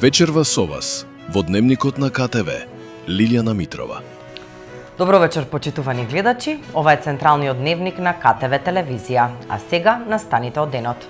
Вечерва со вас, во Дневникот на КТВ, Лилијана Митрова. Добро вечер, почитувани гледачи. Ова е централниот дневник на КТВ телевизија. А сега настаните од денот.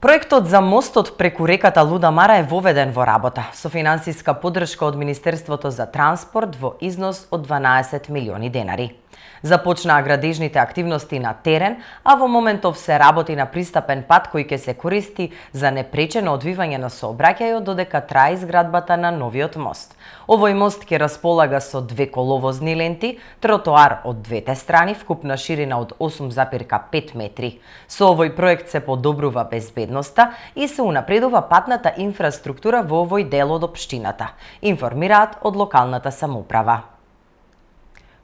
Проектот за мостот преку реката Луда Мара е воведен во работа, со финансиска поддршка од Министерството за транспорт во износ од 12 милиони денари. Започнаа градежните активности на терен, а во моментов се работи на пристапен пат кој ќе се користи за непречено одвивање на сообраќајот додека трае изградбата на новиот мост. Овој мост ќе располага со две коловозни ленти, тротоар од двете страни, вкупна ширина од 8,5 метри. Со овој проект се подобрува безбедноста и се унапредува патната инфраструктура во овој дел од општината, информираат од локалната самоуправа.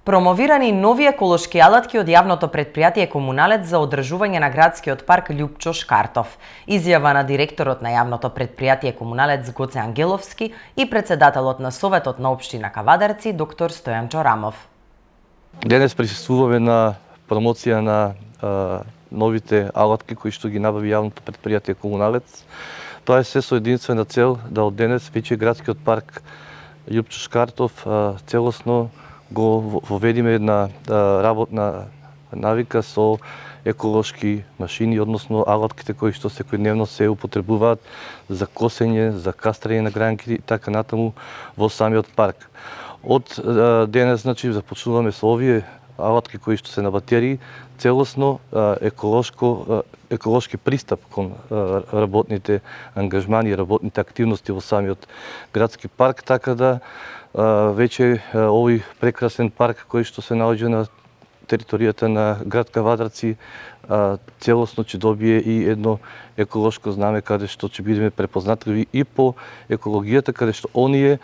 Промовирани нови еколошки алатки од јавното претпријатие Комуналец за одржување на градскиот парк Љупчо Шкартов. Изјава на директорот на јавното претпријатие Комуналец Гоце Ангеловски и председателот на Советот на општина Кавадарци доктор Стојан Чорамов. Денес присуствуваме на промоција на новите алатки кои што ги набави јавното претпријатие Комуналец. Тоа е се со единствена цел да од денес веќе градскиот парк Љупчо Шкартов целосно го воведиме една работна навика со еколошки машини, односно алатките кои што секојдневно се употребуваат за косење, за кастрање на гранки и така натаму во самиот парк. Од денес, значи, започнуваме со овие алатки кои што се на батерии, целосно еколошки пристап кон работните ангажмани и работните активности во самиот градски парк, така да веќе овој прекрасен парк кој што се наоѓа на територијата на град Кавадарци целосно ќе добие и едно еколошко знаме каде што ќе бидеме препознатливи и по екологијата, каде што оние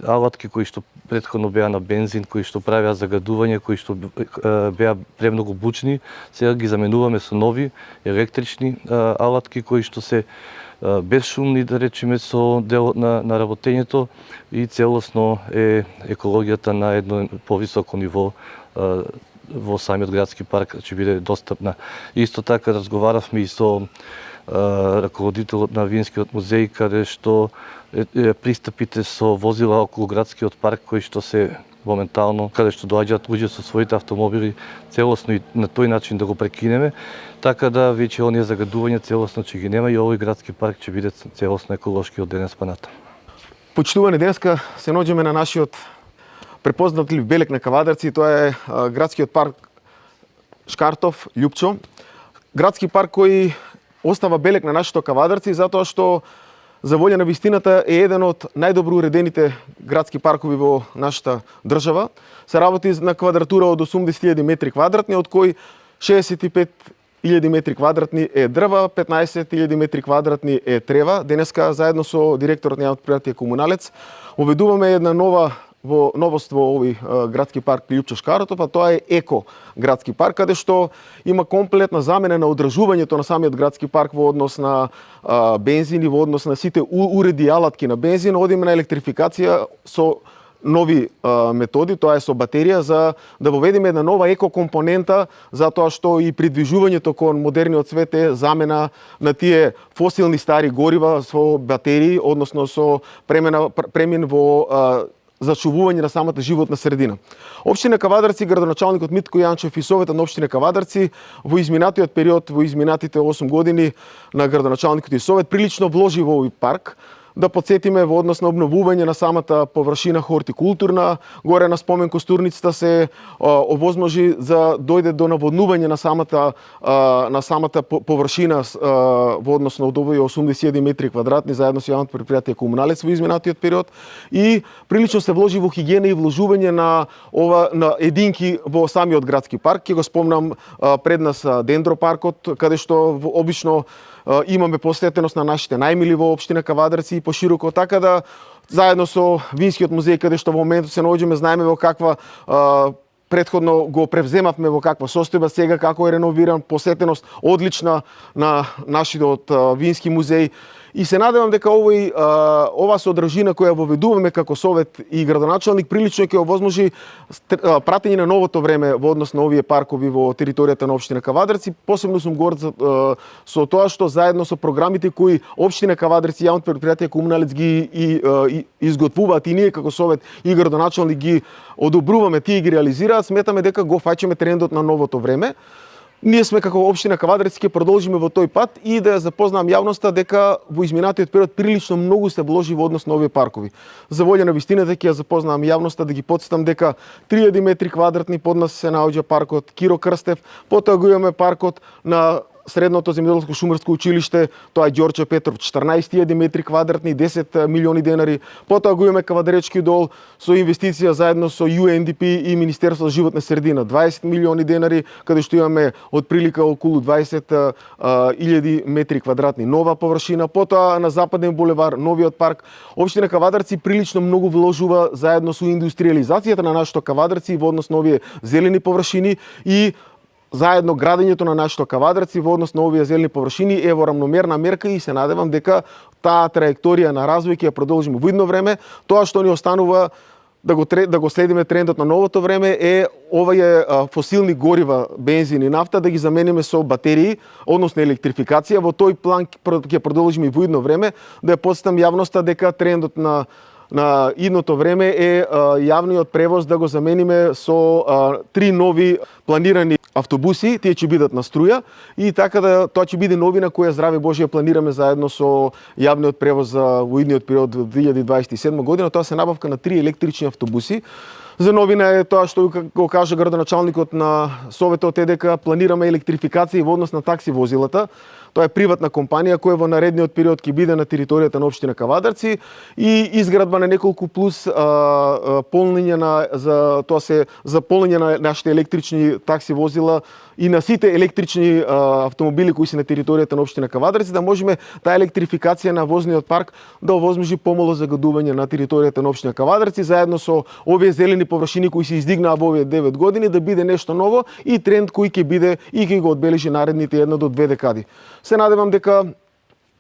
алатки кои што претходно беа на бензин, кои што правеа загадување, кои што беа премногу бучни, сега ги заменуваме со нови електрични алатки кои што се безшумни, да речеме, со делот на работењето и целосно е екологијата на едно повисоко ниво во самиот градски парк ќе биде достапна. Исто така разговаравме и со раководителот на Винскиот музеј, каде што пристапите со возила околу градскиот парк кои што се моментално, каде што доаѓаат луѓе со своите автомобили, целосно и на тој начин да го прекинеме, така да веќе оние загадувања целосно ќе ги нема и овој градски парк ќе биде целосно еколошки од денес па натаму. Почитувани, денеска се наоѓаме на нашиот препознатлив белег на Кавадарци, тоа е градскиот парк Шкартов Љупчо. Градски парк кој остава белег на нашето Кавадарци затоа што за волја на вистината е еден од најдобро уредените градски паркови во нашата држава. Се работи на квадратура од 80.000 метри квадратни, од кои 65.000 метри квадратни е дрва, 15.000 метри квадратни е трева. Денеска заедно со директорот на јавното претпријатие Комуналец уведуваме една новост во овој градски парк Љупчо Шкартов, а тоа е еко градски парк, каде што има комплетна замена на одржувањето на самиот градски парк во однос на бензин и во однос на сите уреди и алатки на бензин. Одиме на електрификација со нови методи, тоа е со батерија, за да воведеме една нова еко компонента, затоа што и придвижувањето кон модерниот свет е замена на тие фосилни стари горива со батерии, односно со премин во зачувување на самата животна средина. Општина Кавадарци, градоначалникот Митко Јанчев и Советот на општина Кавадарци во изминатиот период, во изминатите 8 години на градоначалникот и Совет прилично вложи во овој парк. Да подсетиме во однос на обновување на самата површина хортикултурна, горе на спомен костурницата се овозможи за дојде до наводнување на самата површина во однос на овој 80.000 метри квадратни заедно со јавното претпријатие Комуналец во изминатиот период и прилично се вложи во хигиена и вложување на единки во самиот градски парк. Ќе го спомнам пред нас дендропаркот, каде што обично имаме посетеност на нашите најмили во општина Кавадарци и пошироко, така да заедно со Винскиот музеј, каде што во моментот се наоѓаме, знаеме во каква претходно го превземавме во каква состојба, сега како е реновиран, посетеност одлична на нашиот Вински музеј И се надевам дека ова содржина која воведуваме како совет и градоначалник прилично ќе овозможи пратење на новото време во однос на овие паркови во територијата на општина Кавадарци. Посебно сум горд со тоа што заедно со програмите кои општина Кавадарци и јавното претпријатие Комуналец ги изготвуваат и ние како совет и градоначалник ги одобруваме, тие ги реализираат, сметаме дека го фаќаме трендот на новото време. Ние сме како општина Кавадарци ќе продолжиме во тој пат и да ја запознам јавноста дека во изминатиот период прилично многу се вложи во однос на овие паркови. За волја на вистината ќе ја запознам јавноста, да ги потсетам дека 3000 метри квадратни под нас се наоѓа паркот Киро Крстев, потоа го имаме паркот на Средното земјоделско шумарско училиште, тоа е Ѓорче Петров, 14.000 метри квадратни, 10 милиони денари. Потоа го имаме Кавадаречки дол со инвестиција заедно со UNDP и Министерство за животна средина, 20 милиони денари, каде што имаме отприлика околу 20.000 метри квадратни нова површина. Потоа на Западен булевар, новиот парк. Општина Кавадарци прилично многу вложува заедно со индустриализацијата на нашето Кавадарци во однос на овие зелени површини и заедно градењето на нашето Кавадарци во однос на овие зелени површини е во рамномерна мерка и се надевам дека таа траекторија на развој ќе ја продолжиме во идно време. Тоа што ни останува да го следиме трендот на новото време е овие фосилни горива, бензин и нафта да ги замениме со батерии, односно електрификација. Во тој план ќе продолжиме и во идно време. Да ја потсетам јавноста дека трендот на идното време е јавниот превоз да го замениме со 3 нови планирани автобуси, тие ќе бидат на струја и така да тоа ќе биде новина која здраве Божје планираме заедно со јавниот превоз во идниот период 2027 година. Тоа се набавка на 3 електрични автобуси. За новина е тоа што го кажа градоначалникот на Советот е дека планираме електрификација во однос на такси возилата. Тоа е приватна компанија која во наредниот период ќе биде на територијата на општина Кавадарци и изградба на неколку плюс полнење за полнење на нашите електрични такси возила и на сите електрични автомобили кои се на територијата на општина Кавадарци, да можеме таа електрификација на возниот парк да овозможи помало загадување на територијата на општина Кавадарци заедно со овие зелени површини кои се издигнаа во овие 9 години да биде нешто ново и тренд кој ќе биде и ќе го одбележи наредните 1 до 2 декади. Се надевам дека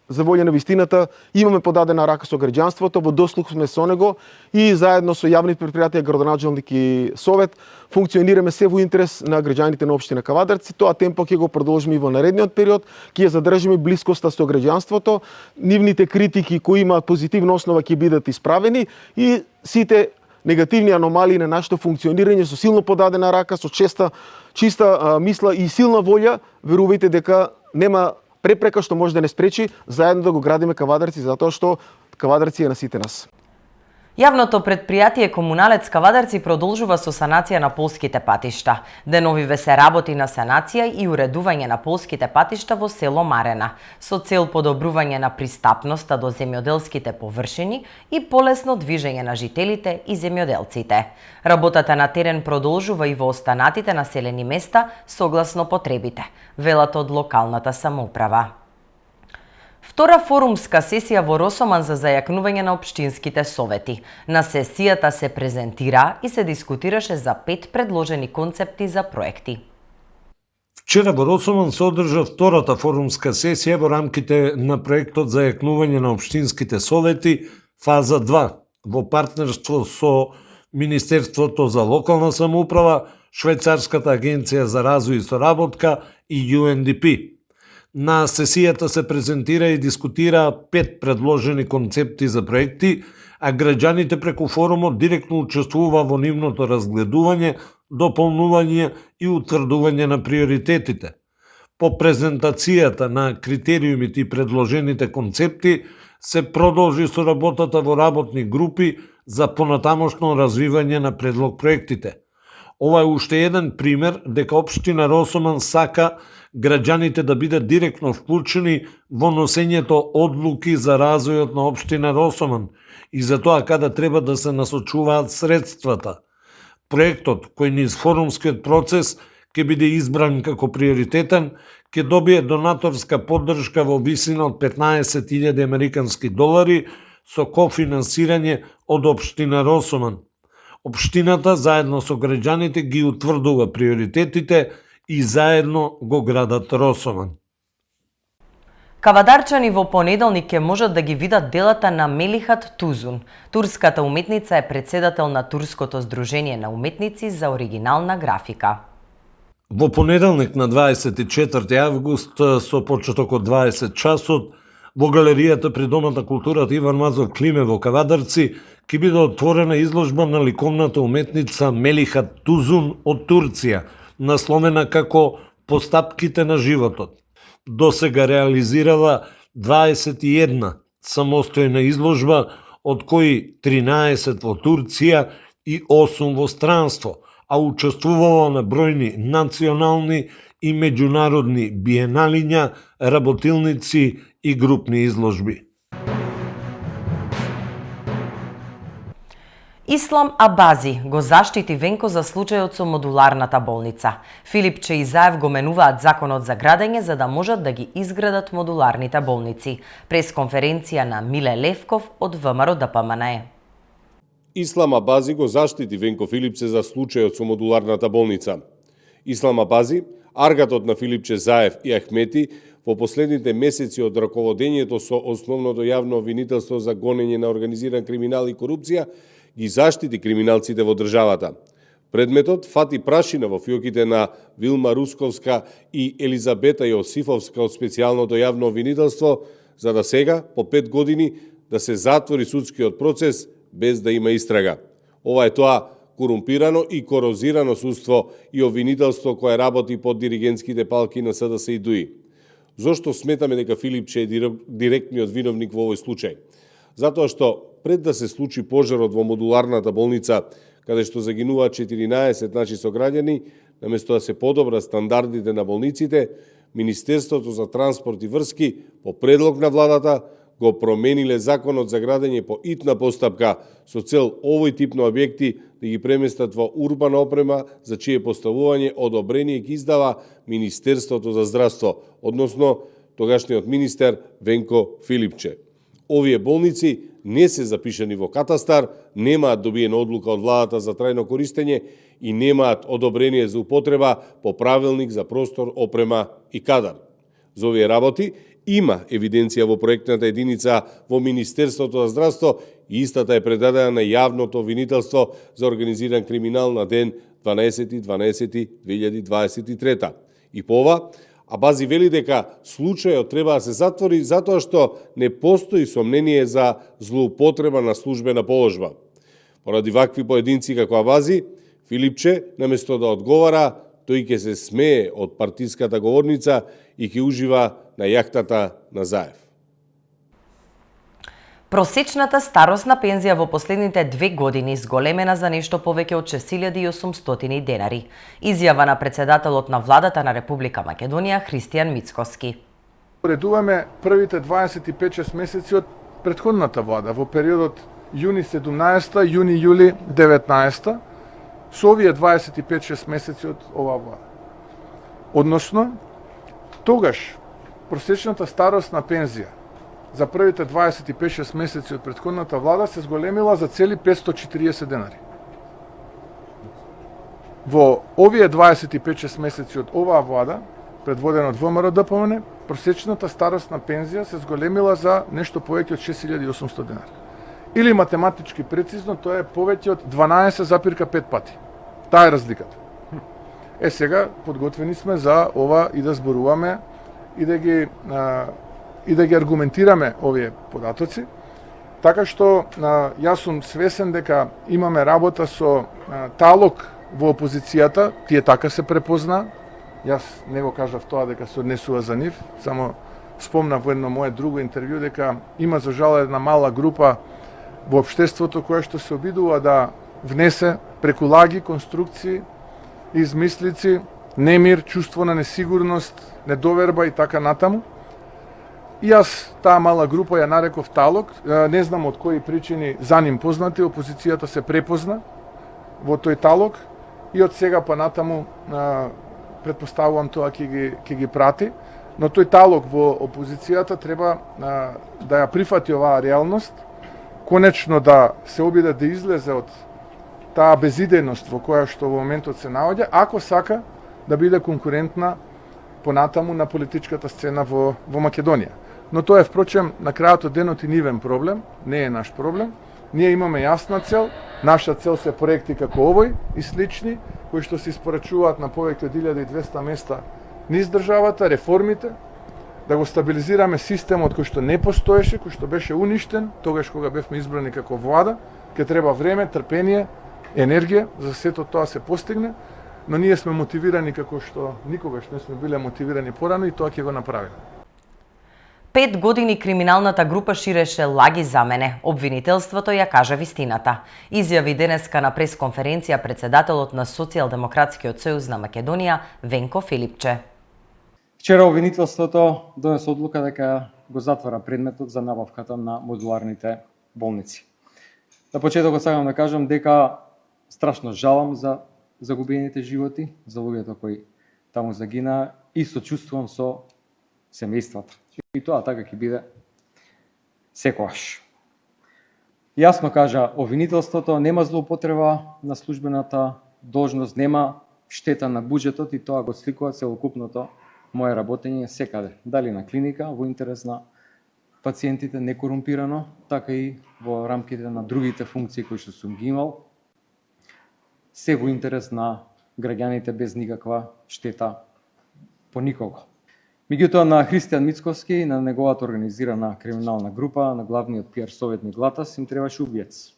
за волја на вистината имаме подадена рака со граѓанството, во дослух сме со него и заедно со јавните претпријатија, градоначалник и совет функционираме се во интерес на граѓаните на општина Кавадарци. Тоа темпо ќе го продолжиме и во наредниот период, ќе ја задржиме блискоста со граѓанството, нивните критики кои имаат позитивна основа ќе бидат исправени и сите негативни аномалии на нашето функционирање со силно подадена рака, со чиста мисла и силна волја, верувајте дека нема препрека што може да не спречи заедно да го градиме Кавадарци, затоа што Кавадарци е на сите нас. Јавното претпријатие Комуналец Кавадарци продолжува со санација на полските патишта. Деновиве се работи на санација и уредување на полските патишта во село Марена, со цел подобрување на пристапноста до земјоделските површини и полесно движење на жителите и земјоделците. Работата на терен продолжува и во останатите населени места согласно потребите, велат од локалната самоуправа. Втора форумска сесија во Росоман за зајакнување на општинските совети. На сесијата се презентира и се дискутираше за 5 предложени концепти за проекти. Вчера во Росоман се одржа втората форумска сесија во рамките на проектот за зајакнување на општинските совети фаза 2 во партнерство со Министерството за локална самоуправа, Швајцарската агенција за развој и соработка и UNDP. На сесијата се презентира и дискутира 5 предложени концепти за проекти, а граѓаните преку форумот директно учествува во нивното разгледување, дополнување и утврдување на приоритетите. По презентацијата на критериумите и предложените концепти се продолжи со работата во работни групи за понатамошно развивање на предлог проектите. Ова е уште еден пример дека општина Росоман сака граѓаните да бидат директно вклучени во носењето одлуки за развојот на општина Росоман и за тоа каде треба да се насочуваат средствата. Проектот, кој низ форумскиот процес ќе биде избран како приоритетен, ќе добие донаторска поддршка во висина од $15,000 американски долари со кофинансирање од општина Росоман. Општината заедно со граѓаните ги утврдува приоритетите и заедно го градат Росоман. Кавадарчани во понеделник ќе можат да ги видат делата на Мелихат Тузун. Турската уметница е председател на Турското здружение на уметници за оригинална графика. Во понеделник на 24 август со почеток од 20 часот во галеријата при Домот на културата Иван Мазов Климе во Кавадарци ќе биде отворена изложба на ликовната уметница Мелихат Тузун од Турција, насловена како Постапките на животот. Досега реализирала 21 самостојна изложба, од кои 13 во Турција и 8 во странство, а учествувала на бројни национални и меѓународни биеналиња, работилници и групни изложби. Ислам Абази го заштити Венко за случајот со модуларната болница. Филипче и Заев го менуваат законот за градење за да можат да ги изградат модуларните болници. Пресконференција на Миле Левков од ВМРО ДПМН. Ислам Абази го заштити Венко Филипче за случајот со модуларната болница. Ислам Абази, аргатот на Филипче Заев и Ахмети, во последните месеци од раководењето со основното јавно обвинителство за гонење на организиран криминал и корупција, ги заштити криминалците во државата. Предметот фати прашина во фиоките на Вилма Русковска и Елизабета Јосифовска од специјалното јавно обвинителство, за да сега, по 5 години, да се затвори судскиот процес без да има истрага. Ова е тоа корумпирано и корозирано судство и обвинителство кое работи под диригентските палки на СДС и ДУИ. Зошто сметаме дека Филипче е директниот виновник во овој случај? Затоа што пред да се случи пожарот во модуларната болница, каде што загинуваат 14 наши сограѓани, наместо да се подобра стандардите на болниците, Министерството за транспорт и врски, по предлог на владата, го промениле законот за градење по итна постапка со цел овој тип на објекти да ги преместат во урбана опрема за чие поставување одобрение ги издава Министерството за здравство, односно тогашниот министер Венко Филипче. Овие болници не се запишани во катастар, немаат добиена одлука од владата за трајно користење и немаат одобрение за употреба по правилник за простор, опрема и кадар. За овие работи има евиденција во проектната единица во Министерството за здравство и истата е предадена на јавното обвинителство за организиран криминал на ден 12.12.2023. И по ова, Абази вели дека случајот треба да се затвори затоа што не постои сомнение за злоупотреба на службена положба. Поради вакви поединци како Абази, Филипче, наместо да одговара, тој ќе се смее од партиската говорница и ќе ужива на јахтата на Заев. Просечната старосна пензија во последните 2 години зголемена за нешто повеќе од 6.800 денари. Изјава на председателот на владата на Република Македонија Христијан Мицкоски. Поредуваме првите 25-6 месеци од претходната влада во периодот јуни 17, јуни-јули 19, со овие 25-6 месеци од оваа влада. Односно, тогаш просечната старосна пензија за првите 25-6 месеци од претходната влада се зголемила за цели 540 денари. Во овие 25-6 месеци од оваа влада, предводена од ВМРО ДПМН, просечната старосна пензија се зголемила за нешто повеќе од 6.800 денари. Или математички прецизно, тоа е повеќе од 12,5 пати. Таа е разликата. Сега подготвени сме за ова и да зборуваме и да ги аргументираме овие податоци, така што јас сум свесен дека имаме работа со талок во опозицијата, тие така се препозна. Јас не го кажав тоа дека се однесува за нив, само спомнав во едно мое друго интервју дека има за жал една мала група во општеството која што се обидува да внесе преку лаги, конструкции, измислици, немир, чувство на несигурност, недоверба и така натаму. И јас таа мала група ја нареков талок, не знам од кои причини за ним познати, опозицијата се препозна во тој талок и од сега па натаму предпоставувам тоа ќе ги прати, но тој талок во опозицијата треба да ја прифати оваа реалност, конечно да се обиде да излезе од таа безидејност во која што во моментот се наоѓа, ако сака да биде конкурентна понатаму на политичката сцена во Македонија. но тоа е впрочем на крајот од денот и нивен проблем, не е наш проблем. Ние имаме јасна цел, наша цел се проекти како овој и слични, кои што се испорачуваат на повеќе од 1200 места низ државата, реформите, да го стабилизираме системот кој што не постоеше, кој што беше уништен, тогаш кога бевме избрани како влада, ке треба време, трпение, енергија за сето тоа се постигне, но ние сме мотивирани како што никогаш не сме биле мотивирани порано и тоа ќе го направиме. 5 години криминалната група ширеше лаги за мене. Обвинителството ја кажа вистината. Изјави денеска на пресконференција председателот на Социјалдемократскиот сојуз на Македонија Венко Филипче. Вчера обвинителството донесе одлука дека го затвара предметот за набавката на модуларните болници. На почетокот сакам да кажам дека страшно жалам за загубените животи, за луѓето кои таму загинаа и сочувствувам со семејствата. И тоа така ќе биде секогаш. Јасно кажа обвинителството, нема злоупотреба на службената должност, нема штета на буџетот и тоа го сликува целокупното мое работење секаде. Дали на клиника, во интерес на пациентите некорумпирано, така и во рамките на другите функции кои што сум ги имал, се во интерес на граѓаните без никаква штета по никого. Меѓутоа на Христијан Мицковски и на неговата организирана криминална група, на главниот пиар советник Латас, им требаше убиец.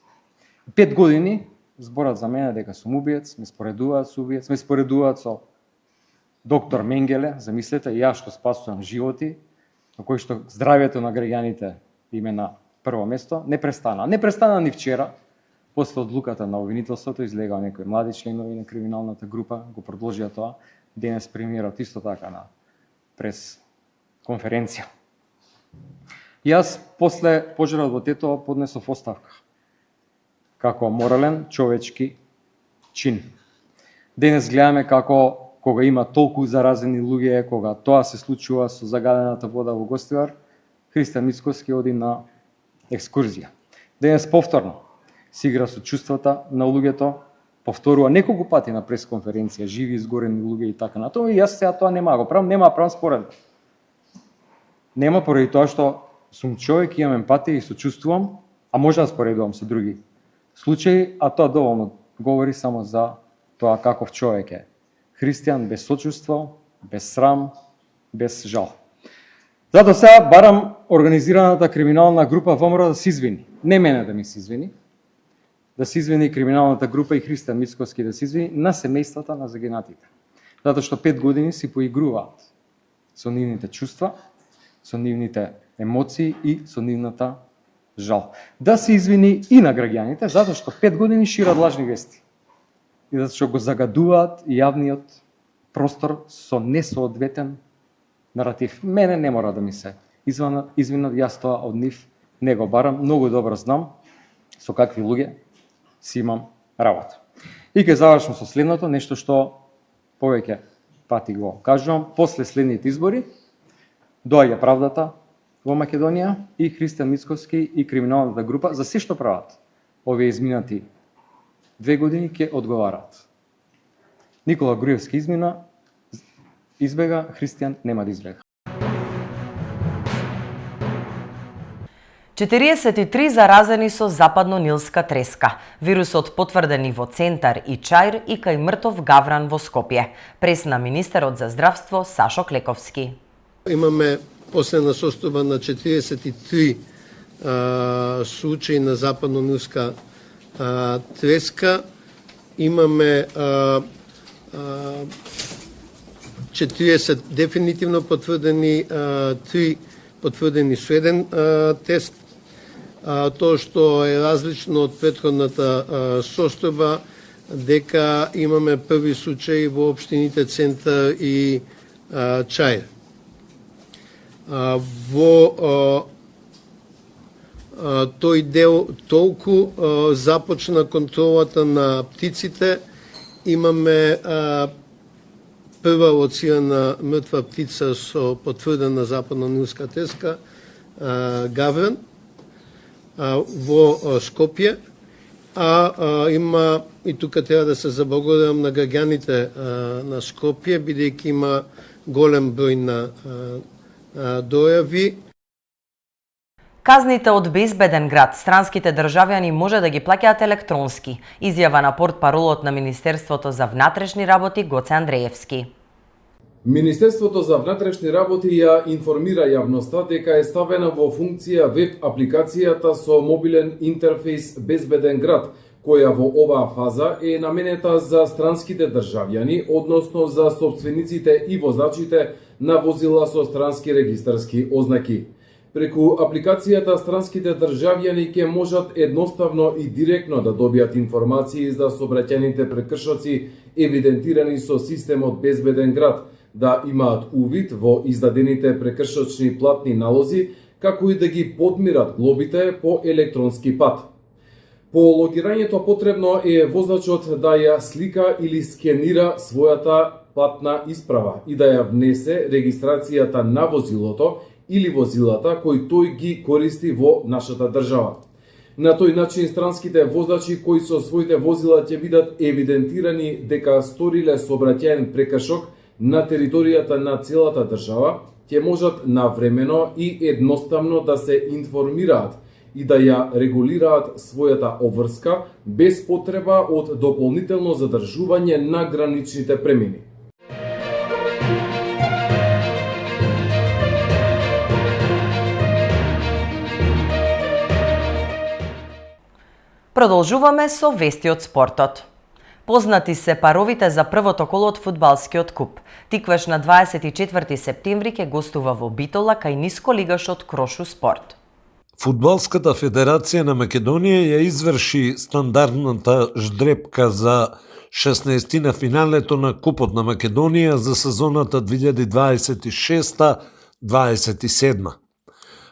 5 години зборат за мене дека сум убиец, ме споредуваат со убиец, ме споредуваат со доктор Менгеле, замислете, јас што спасувам животи, на кој што здравјето на граѓаните име на прво место, не престана. Не престана ни вчера, после одлуката на обвинителството, излегаа некои млади членови на криминалната група, го продолжија тоа, денес премиерот исто така на прес конференција. Јас после пожарот во Тетово поднесов оставка како морален човечки чин. Денес гледаме како кога има толку заразени луѓе, кога тоа се случува со загадената вода во Гостивар, Христијан Мицковски оди на екскурзија. Денес повторно си игра со чувствата на луѓето, повторува неколку пати на пресконференција, живи изгорени луѓе и така натаму, и јас сега тоа нема го правам, нема правам споредно. Нема поради тоа што сум човек, имам емпатија и сочувствувам, а може да споредувам со други случаи, а тоа доволно говори само за тоа каков човек е. Христијан без сочувство, без срам, без жал. Затоа сега барам организираната криминална група ВМРО да се извини. Не мене да ми се извини, да се извини криминалната група и Христијан Мицковски да се извини на семејствата на загинатите. Затоа што 5 години си поигруваат со нивните чувства, со нивните емоции и со нивната жал. Да се извини и на граѓаните, затоа што 5 години шират лажни вести. И затоа што го загадуваат јавниот простор со несоодветен наратив. Мене не мора да ми се извинат, јас тоа од нив не го барам, многу добро знам со какви луѓе си имам работа. И ќе завршам со следното, нешто што повеќе пати го кажувам, после следните избори доаѓа правдата во Македонија и Христијан Мицковски и криминалната група за се што прават. Овие изминати 2 години ќе одговараат. Никола Груевски избега, Христијан нема да избега. 43 заразени со западно-нилска треска. Вирусот потврден и во Центар и Чаир и кај мртов гавран во Скопје. Пресна министерот за здравство Сашо Клековски. Имаме последна состојба на 43 случаи на западно-нилска треска. Имаме 40 дефинитивно потврдени, 3 потврдени со еден тест. Тоа што е различно од претходната состојба, дека имаме први случаи во општините Центар и Чаир. Во тој дел толку започна контролата на птиците. Имаме прва лоцирана мртва птица со потврдена западно-нилска треска, гавран, во Скопје. Има, и тука треба да се заблагодарам на граѓаните на Скопје, бидејќи има голем број на дојави. Казните од безбеден град странските државјани може да ги плаќаат електронски, изјава на портпаролот на Министерството за внатрешни работи Гоце Андреевски. Министерството за внатрешни работи ја информира јавноста дека е ставена во функција веб апликацијата со мобилен интерфејс Безбеден град, која во оваа фаза е наменета за странските државјани, односно за собствениците и возачите на возила со странски регистарски ознаки. Преку апликацијата странските државјани ќе можат едноставно и директно да добијат информации за сообраќајните прекршоци евидентирани со системот Безбеден град, да имаат увид во издадените прекршочни платни налози, како и да ги подмират глобите по електронски пат. По логирањето потребно е возачот да ја слика или скенира својата платна исправа и да ја внесе регистрацијата на возилото или возилата кои тој ги користи во нашата држава. На тој начин странските возачи кои со своите возила ќе бидат евидентирани дека сториле сообраќајен прекршок на територијата на целата држава, ќе можат навремено и едноставно да се информираат и да ја регулираат својата обврска без потреба од дополнително задржување на граничните премини. Продолжуваме со вести од спортот. Познати се паровите за првото коло од фудбалскиот куп. Тикваш на 24 септември ќе гостува во Битола кај нисколигашот Крошу Спорт. Фудбалската федерација на Македонија ја изврши стандардната ждрепка за 16 на финалето на Купот на Македонија за сезоната 2026-27.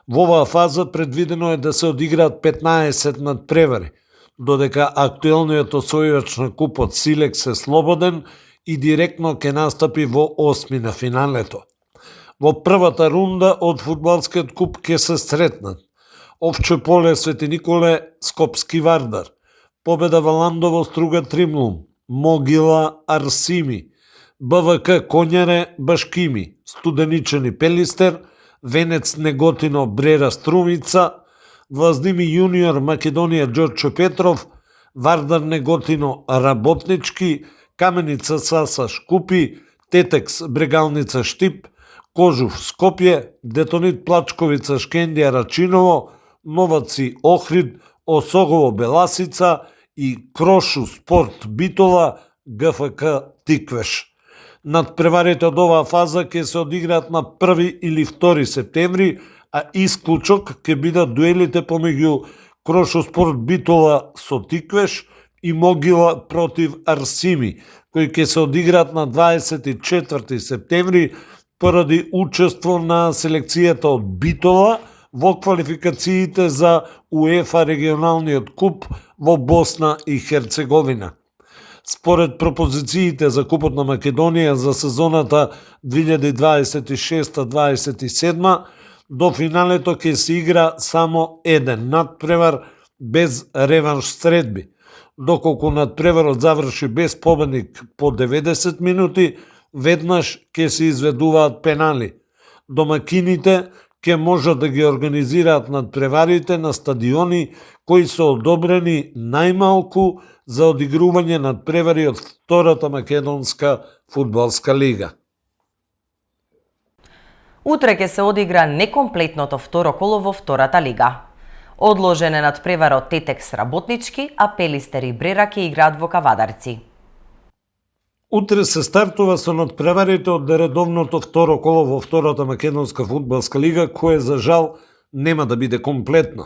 Во оваа фаза предвидено е да се одиграат 15 надпревари, додека актуелниот освојач на Купот Силекс е слободен и директно ќе настапи во 8 на финалето. Во првата рунда од фудбалскиот куп ќе се сретнат Овче поле Свети Николе Скопски Вардар, Победа Валандово Струга Тримлум, Могила Арсими, БВК Коњаре Башкими, Студеничани Пелистер, Венец Неготино Брера Струмица, Влаздими Јуниор Македонија Ѓорче Петров, Вардар Неготино Работнички, Каменица Саса Шкупи, Тетекс Брегалница Штип, Кожув Скопје, Детонит Плачковица Шкендија Рачиново, Новаци Охрид, Осогово Беласица и Крошу Спорт Битола ГФК Тиквеш. Надпреварите од оваа фаза ќе се одиграат на 1 или 2 септември, а исклучок ќе бидат дуелите помеѓу Крошу Спорт Битола со Тиквеш и Могила против Арсими, кои ќе се одиграат на 24 септември поради учество на селекцијата од Битола во квалификациите за УЕФА регионалниот куп во Босна и Херцеговина. Според пропозициите за Купот на Македонија за сезоната 2026-27, до финалето ќе се игра само еден надпревар без реванш средби. Доколку надпреварот заврши без победник по 90 минути, веднаш ќе се изведуваат пенали. Домакините ќе можат да ги организираат надпреварите на стадиони кои се одобрени најмалку за одигрување надпревари од втората македонска фудбалска лига. Утре ќе се одигра некомплетното второ коло во втората лига. Одложен е надпреварот Тетекс Работнички, а Пелистер и Брера ќе играат во Кавадарци. Утре се стартува со надпреварите од редовното второ коло во втората македонска фудбалска лига, кое за жал нема да биде комплетно.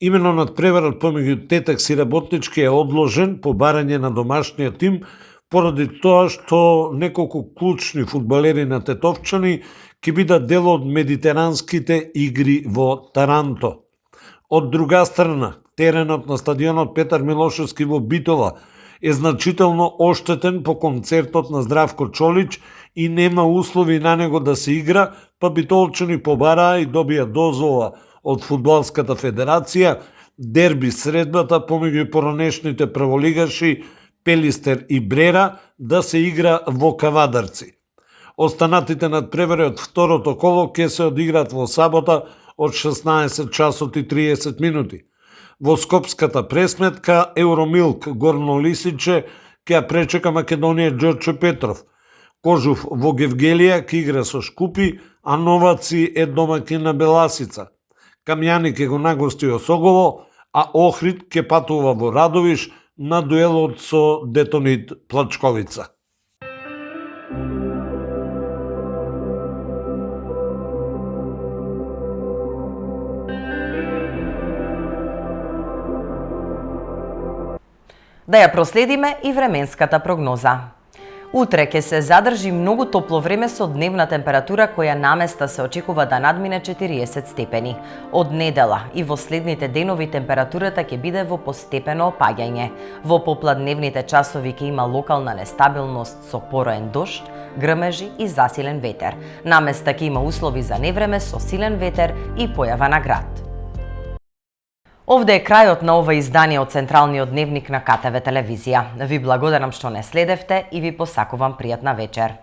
Имено надпреварот помеѓу Тетекс и Работнички е одложен по барање на домашниот тим, поради тоа што неколку клучни фудбалери на Тетовчани ќе бидат дел од медитеранските игри во Таранто. Од друга страна, теренот на стадионот Петар Милошевски во Битола е значително оштетен по концертот на Здравко Чолич и нема услови на него да се игра, па битолчани побараа и добија дозвола од Фудбалската федерација дерби средбата помеѓу поранешните прволигаши Пелистер и Брера да се игра во Кавадарци. Останатите надпревари од второто коло ќе се одиграат во сабота од 16 часот и 30 минути. Во скопската пресметка Евромилк Горно Лисиче ќе ја пречека Македонија Ѓорче Петров. Кожув во Гевгелија ќе игра со Шкупи, а Новаци е домакин на Беласица. Камјани ќе го нагости Осогово, а Охрид ќе патува во Радовиш на дуелот со Детонит Плачковица. Да ја проследиме и временската прогноза. Утре ќе се задржи многу топло време со дневна температура која наместа се очекува да надмине 40 степени. Од недела и во следните денови температурата ќе биде во постепено опаѓање. Во попладневните часови ќе има локална нестабилност со пороен дожд, грмежи и засилен ветер. Наместа ќе има услови за невреме со силен ветер и појава на град. Овде е крајот на ова издание од Централниот дневник на КТВ телевизија. Ви благодарам што не следевте и ви посакувам пријатна вечер.